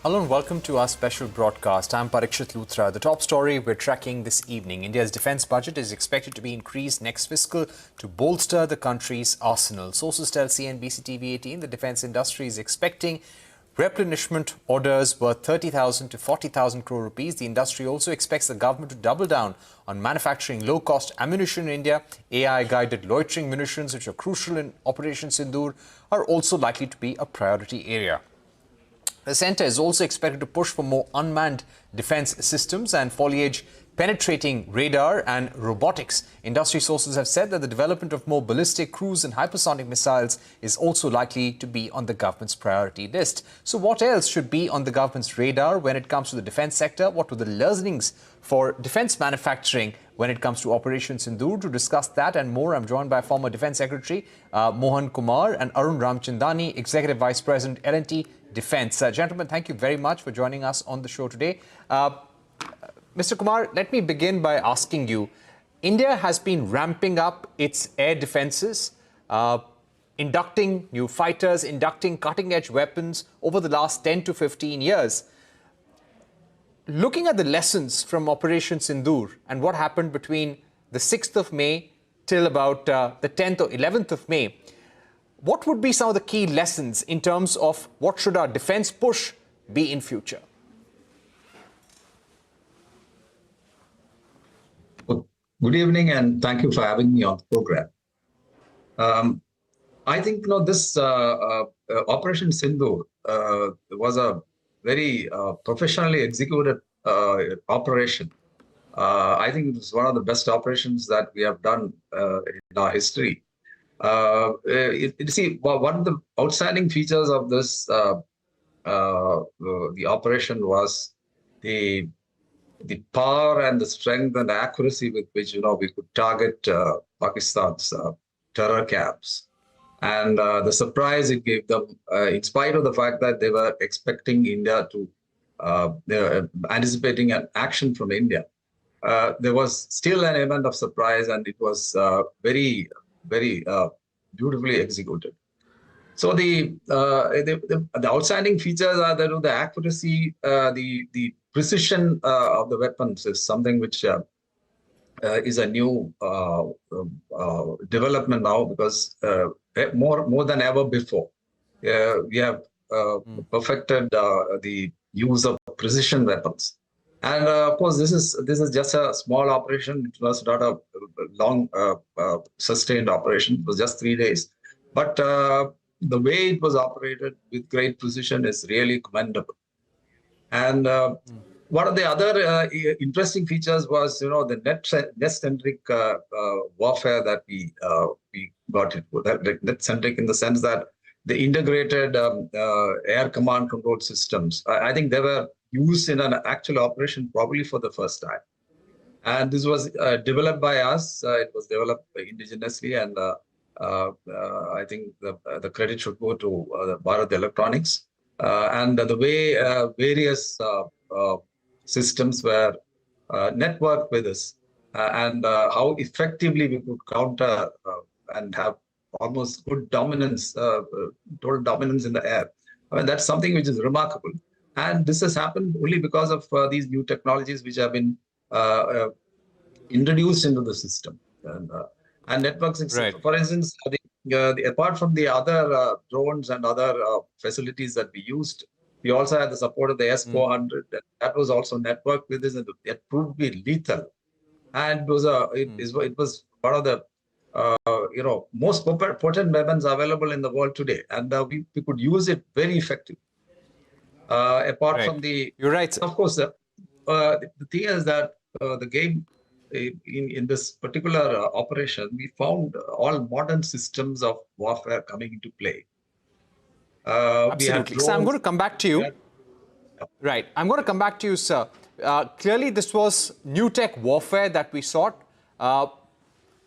Hello and welcome to our special broadcast. I'm Parikshit Luthra. The top story we're tracking this evening. India's defence budget is expected to be increased next fiscal to bolster the country's arsenal. Sources tell CNBC-TV18 the defence industry is expecting replenishment orders worth 30,000 to 40,000 crore rupees. The industry also expects the government to double down on manufacturing low-cost ammunition in India. AI-guided loitering munitions, which are crucial in Operation Sindoor, are also likely to be a priority area. The centre is also expected to push for more unmanned defence systems and foliage-penetrating radar and robotics. Industry sources have said that the development of more ballistic, cruise and hypersonic missiles is also likely to be on the government's priority list. So what else should be on the government's radar when it comes to the defence sector? What were the learnings for defence manufacturing when it comes to Operation Sindoor? To discuss that and more, I'm joined by former Defence Secretary Mohan Kumar and Arun Ramchandani, Executive Vice President, L&T Defence. Gentlemen, thank you very much for joining us on the show today. Mr. Kumar, let me begin by asking you, India has been ramping up its air defences, inducting new fighters, inducting cutting-edge weapons over the last 10 to 15 years. Looking at the lessons from Operation Sindoor and what happened between the 6th of May till about the 10th or 11th of May, what would be some of the key lessons in terms of what should our defence push be in future? Good evening and thank you for having me on the program. I think this Operation Sindoor was a very professionally executed operation. I think it was one of the best operations that we have done in our history. See, one of the outstanding features of this the operation was the power and the strength and the accuracy with which we could target Pakistan's terror camps, and the surprise it gave them, in spite of the fact that they were expecting India to, they were anticipating an action from India. There was still an element of surprise, and it was very beautifully executed. So the outstanding features are that the accuracy, the precision of the weapons is something which is a new development now, because more than ever before we have perfected the use of precision weapons. And of course, this is just a small operation. It was not a long sustained operation. It was just 3 days. But the way it was operated with great precision is really commendable. And one of the other interesting features was, the net-centric warfare that we got it. Net-centric in the sense that the integrated air command control systems, I think they were used in an actual operation probably for the first time. And this was developed by us. It was developed indigenously, and I think the credit should go to Bharat Electronics. And the way various systems were networked with us, and how effectively we could counter and have almost good dominance, total dominance in the air. I mean, that's something which is remarkable. And this has happened only because of these new technologies which have been introduced into the system. And networks, right. For instance, apart from the other drones and other facilities that we used, we also had the support of the S-400. That was also networked with this, and it proved to be lethal. And it was it was one of the most potent weapons available in the world today, and we could use it very effectively. Apart from the, you're right. Of course, the thing is that the game in this particular operation, we found all modern systems of warfare coming into play. Absolutely. So I'm going to come back to you. Right. I'm going to come back to you, sir. Clearly, this was new tech warfare that we sought. Mr.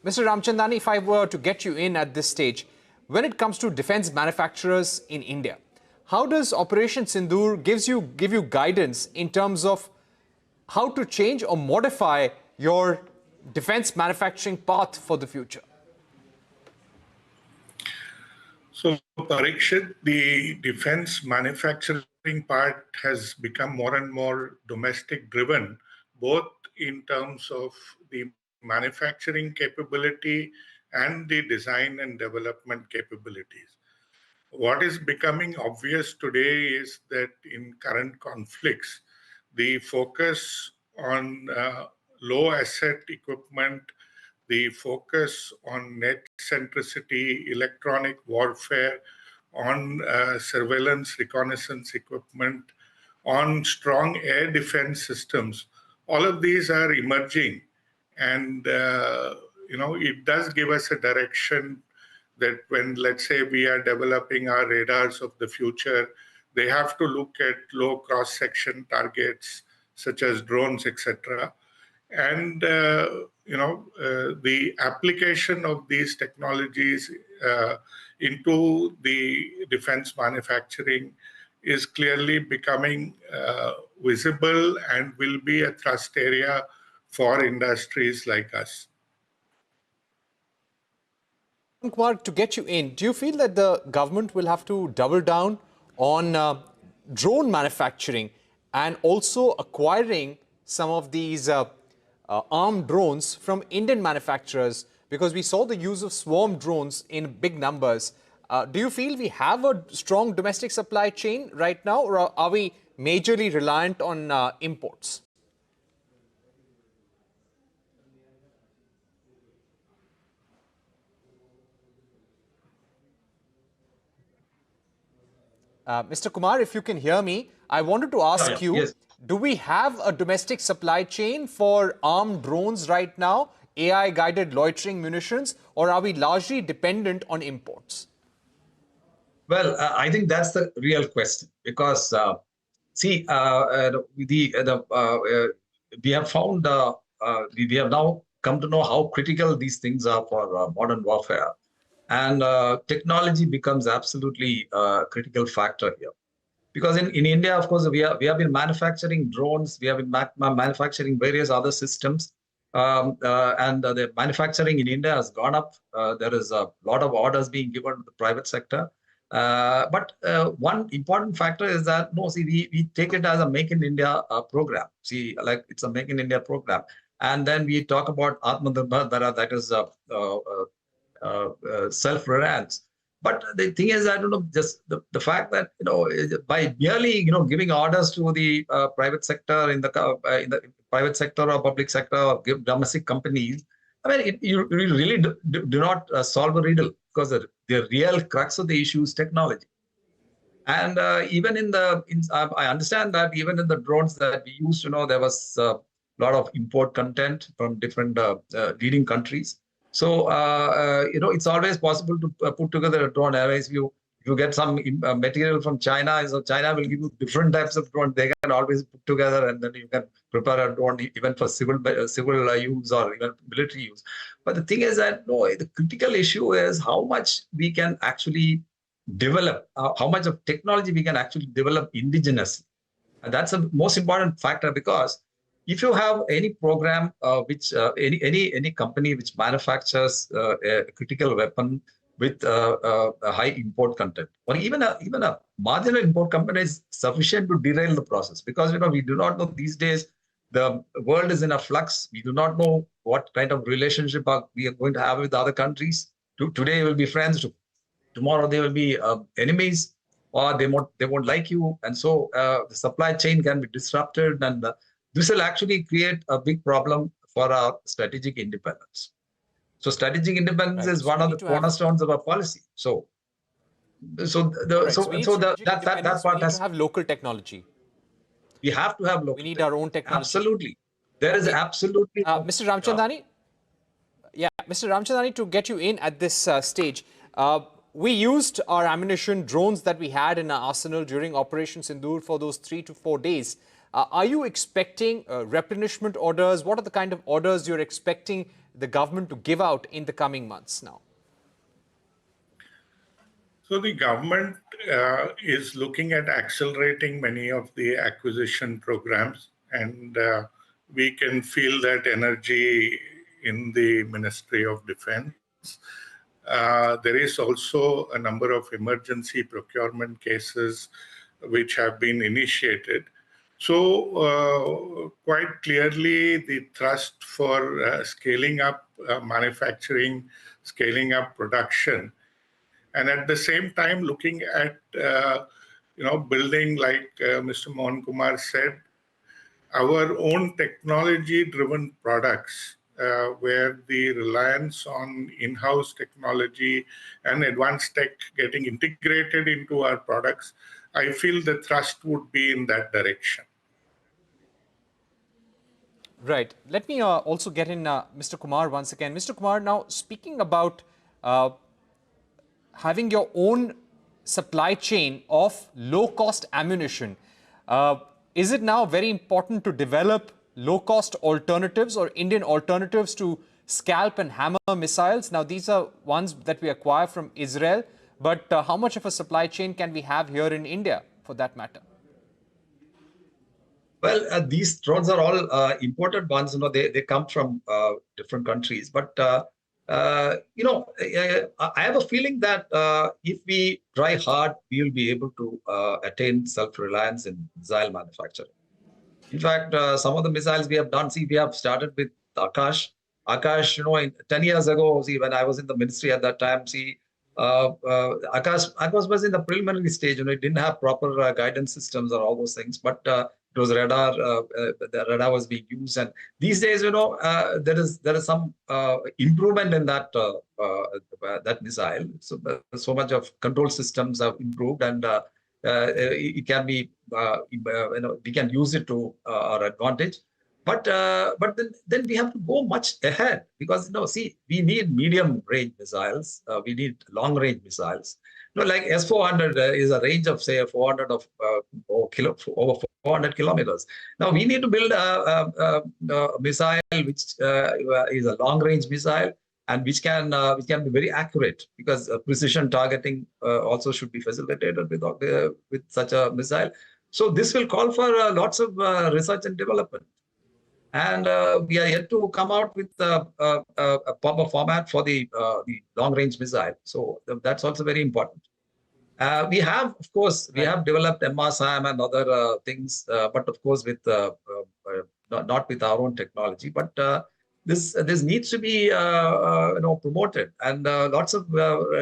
Ramchandani, if I were to get you in at this stage, when it comes to defense manufacturers in India, how does Operation Sindoor give you guidance in terms of how to change or modify your defense manufacturing path for the future? So, Parikshit, the defense manufacturing part has become more and more domestic driven, both in terms of the manufacturing capability and the design and development capabilities. What is becoming obvious today is that in current conflicts, the focus on low asset equipment, the focus on net centricity, electronic warfare, on surveillance reconnaissance equipment, on strong air defense systems, all of these are emerging. And, it does give us a direction that when, let's say, we are developing our radars of the future, they have to look at low cross-section targets such as drones, etc. And, the application of these technologies into the defense manufacturing is clearly becoming visible and will be a thrust area for industries like us. Kumar, to get you in, do you feel that the government will have to double down on drone manufacturing and also acquiring some of these armed drones from Indian manufacturers? Because we saw the use of swarm drones in big numbers. Do you feel we have a strong domestic supply chain right now, or are we majorly reliant on imports? Mr. Kumar, if you can hear me, I wanted to ask you, yes. do we have a domestic supply chain for armed drones right now, AI-guided loitering munitions, or are we largely dependent on imports? Well, I think that's the real question because, we have found, we have now come to know how critical these things are for modern warfare. And technology becomes absolutely a critical factor here. Because in India, of course, we have been manufacturing drones, we have been manufacturing various other systems, and the manufacturing in India has gone up. There is a lot of orders being given to the private sector. But one important factor is that, we take it as a Make in India program. Like it's a Make in India program. And then we talk about Atmanirbhar, that is self-reliance. But the thing is that, just the fact that, by merely, giving orders to the private sector in the private sector or public sector or give domestic companies, I mean, you really do not solve a riddle, because the real crux of the issue is technology. And even I understand that even in the drones that we used, there was a lot of import content from different leading countries. So, it's always possible to put together a drone. Otherwise, if you get some material from China, so China will give you different types of drones. They can always put together, and then you can prepare a drone even for civil use or even military use. But the thing is that, the critical issue is how much we can actually develop, how much of technology we can actually develop indigenously. And that's the most important factor, because if you have any program which any company which manufactures a critical weapon with a high import content, or even a marginal import company is sufficient to derail the process, because we do not know these days. The world is in a flux. We do not know what kind of relationship we are going to have with other countries. Today will be friends. Tomorrow they will be enemies, or they won't like you, and so the supply chain can be disrupted, and this will actually create a big problem for our strategic independence. So strategic independence is one of the cornerstones of our policy. So that part has to have local technology. We have to have local. We need our own technology. Absolutely, there is absolutely. Mr. Ramchandani, Mr. Ramchandani, to get you in at this stage. We used our ammunition drones that we had in our arsenal during Operation Sindoor for those 3 to 4 days. Are you expecting replenishment orders? What are the kind of orders you're expecting the government to give out in the coming months now? So the government is looking at accelerating many of the acquisition programs, and we can feel that energy in the Ministry of Defence. There is also a number of emergency procurement cases which have been initiated. So quite clearly, the thrust for scaling up manufacturing, scaling up production, and at the same time looking at building, like Mr. Mohan Kumar said, our own technology-driven products, where the reliance on in-house technology and advanced tech getting integrated into our products, I feel the thrust would be in that direction. Right. Let me also get in Mr. Kumar once again. Mr. Kumar, now speaking about having your own supply chain of low-cost ammunition, is it now very important to develop low-cost alternatives or Indian alternatives to scalp and hammer missiles? Now, these are ones that we acquire from Israel, but how much of a supply chain can we have here in India, for that matter? Well, these drones are all imported ones. They come from different countries. But I have a feeling that if we try hard, we will be able to attain self-reliance in missile manufacturing. In fact, some of the missiles we have done. See, we have started with Akash. Akash, 10 years ago, see, when I was in the ministry at that time, Akash was in the preliminary stage. It didn't have proper guidance systems or all those things, but it was radar. The radar was being used, and these days, there is some improvement in that that missile. So much of control systems have improved, and it can be we can use it to our advantage. But then we have to go much ahead, because we need medium range missiles, we need long range missiles. Like S-400 is a range of say 400 of over 400 kilometers. Now we need to build a missile which is a long range missile, and which can be very accurate, because precision targeting also should be facilitated with such a missile. So this will call for lots of research and development. And we are yet to come out with a proper format for the long-range missile. So that's also very important. We have, of course, developed MR-SAM and other things, but of course not with our own technology. But this needs to be promoted, and lots of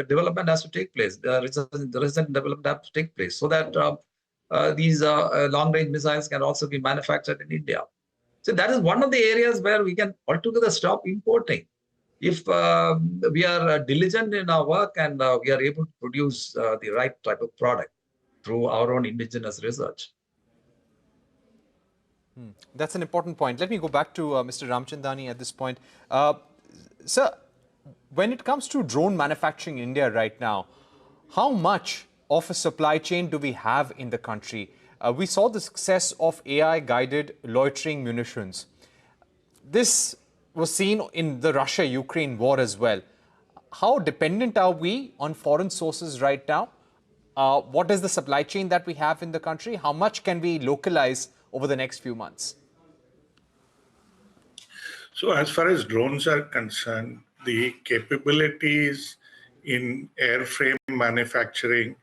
development has to take place. Research and development have to take place, so that these long-range missiles can also be manufactured in India. So that is one of the areas where we can altogether stop importing. If we are diligent in our work, and we are able to produce the right type of product through our own indigenous research. That's an important point. Let me go back to Mr. Ramchandani at this point. Sir, when it comes to drone manufacturing in India right now, how much of a supply chain do we have in the country? We saw the success of AI-guided loitering munitions. This was seen in the Russia-Ukraine war as well. How dependent are we on foreign sources right now? What is the supply chain that we have in the country? How much can we localize over the next few months? So as far as drones are concerned, the capabilities in airframe manufacturing,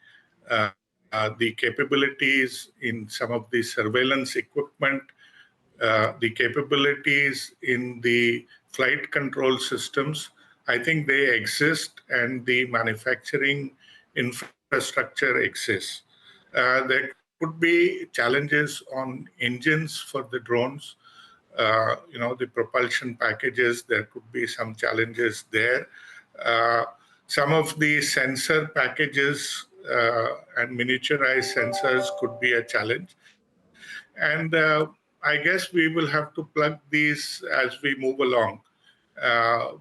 the capabilities in some of the surveillance equipment, the capabilities in the flight control systems, I think they exist, and the manufacturing infrastructure exists. There could be challenges on engines for the drones, the propulsion packages. There could be some challenges there. Some of the sensor packages and miniaturized sensors could be a challenge. And I guess we will have to plug these as we move along,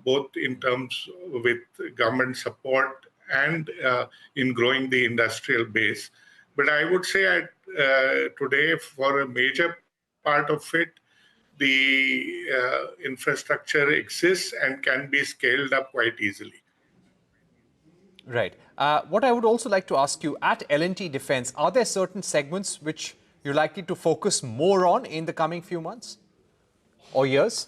both in terms with government support and in growing the industrial base. But I would say today, for a major part of it, the infrastructure exists and can be scaled up quite easily. Right. What I would also like to ask you, at L&T Defence, are there certain segments which you're likely to focus more on in the coming few months or years?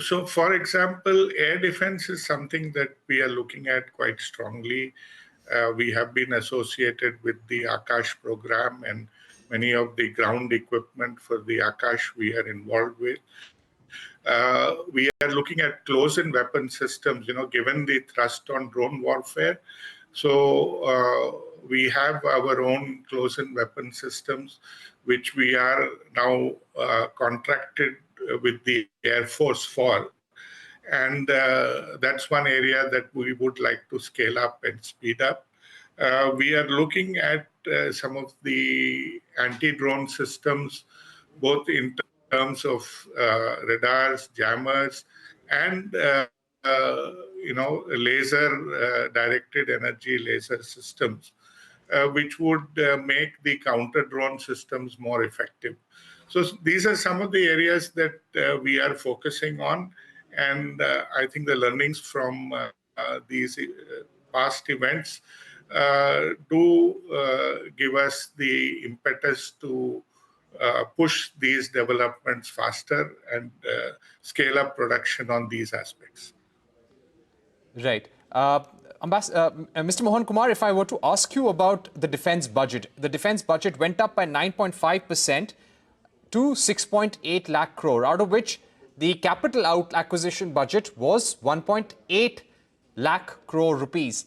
So, for example, air defense is something that we are looking at quite strongly. We have been associated with the Akash program, and many of the ground equipment for the Akash we are involved with. We are looking at close-in weapon systems, given the thrust on drone warfare. So we have our own close-in weapon systems, which we are now contracted with the Air Force for. And that's one area that we would like to scale up and speed up. We are looking at some of the anti-drone systems, both in terms of radars, jammers, and laser directed energy laser systems, which would make the counter drone systems more effective. So these are some of the areas that we are focusing on, and I think the learnings from these past events do give us the impetus to push these developments faster and scale up production on these aspects. Right. Mr. Mohan Kumar, if I were to ask you about the defense budget went up by 9.5% to 6.8 lakh crore, out of which the capital acquisition budget was 1.8 lakh crore rupees.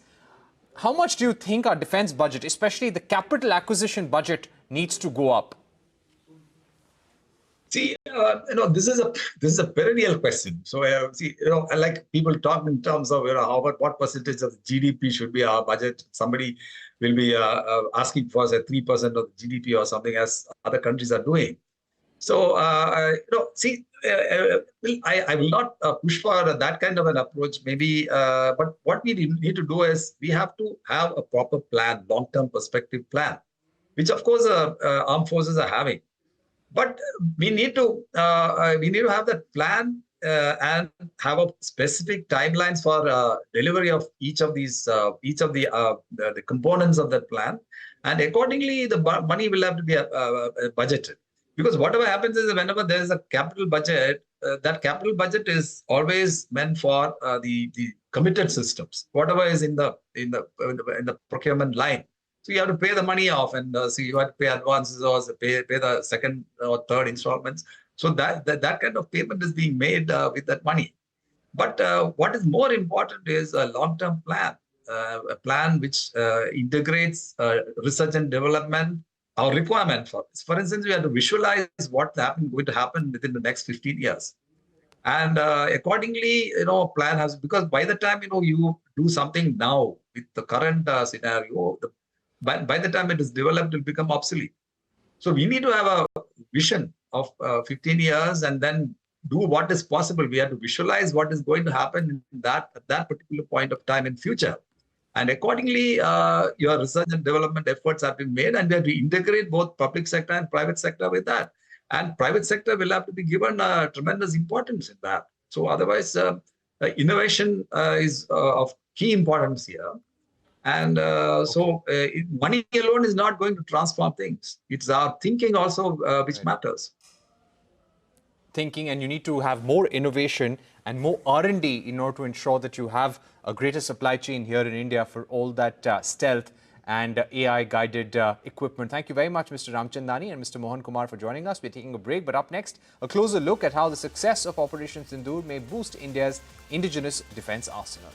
How much do you think our defense budget, especially the capital acquisition budget, needs to go up? See, this is a perennial question. So, I like people talk in terms of what percentage of GDP should be our budget. Somebody will be asking for, say, 3% of the GDP or something, as other countries are doing. So, I will not push for that kind of an approach, maybe. But what we need to do is we have to have a proper plan, long-term perspective plan, which, of course, armed forces are having. But we need to have that plan and have a specific timelines for delivery of each of the components of that plan, and accordingly the money will have to be budgeted. Because whatever happens is, whenever there is a capital budget, that capital budget is always meant for the committed systems, whatever is in the procurement line. So you have to pay the money off, and so you have to pay advances or pay the second or third installments. So that kind of payment is being made with that money. But what is more important is a long-term plan, a plan which integrates research and development, our requirement for this. For instance, we have to visualize what's going to happen within the next 15 years. And accordingly, plan has, because by the time, you do something now with the current scenario, by the time it is developed, it will become obsolete. So we need to have a vision of 15 years and then do what is possible. We have to visualize what is going to happen at that particular point of time in future. And accordingly, your research and development efforts have been made, and we have to integrate both public sector and private sector with that. And private sector will have to be given tremendous importance in that. So otherwise, innovation is of key importance here. And so money alone is not going to transform things. It's our thinking also which matters. Thinking, and you need to have more innovation and more R&D in order to ensure that you have a greater supply chain here in India for all that stealth and AI-guided equipment. Thank you very much, Mr. Ramchandani and Mr. Mohan Kumar, for joining us. We're taking a break, but up next, a closer look at how the success of Operation Sindoor may boost India's indigenous defense arsenal.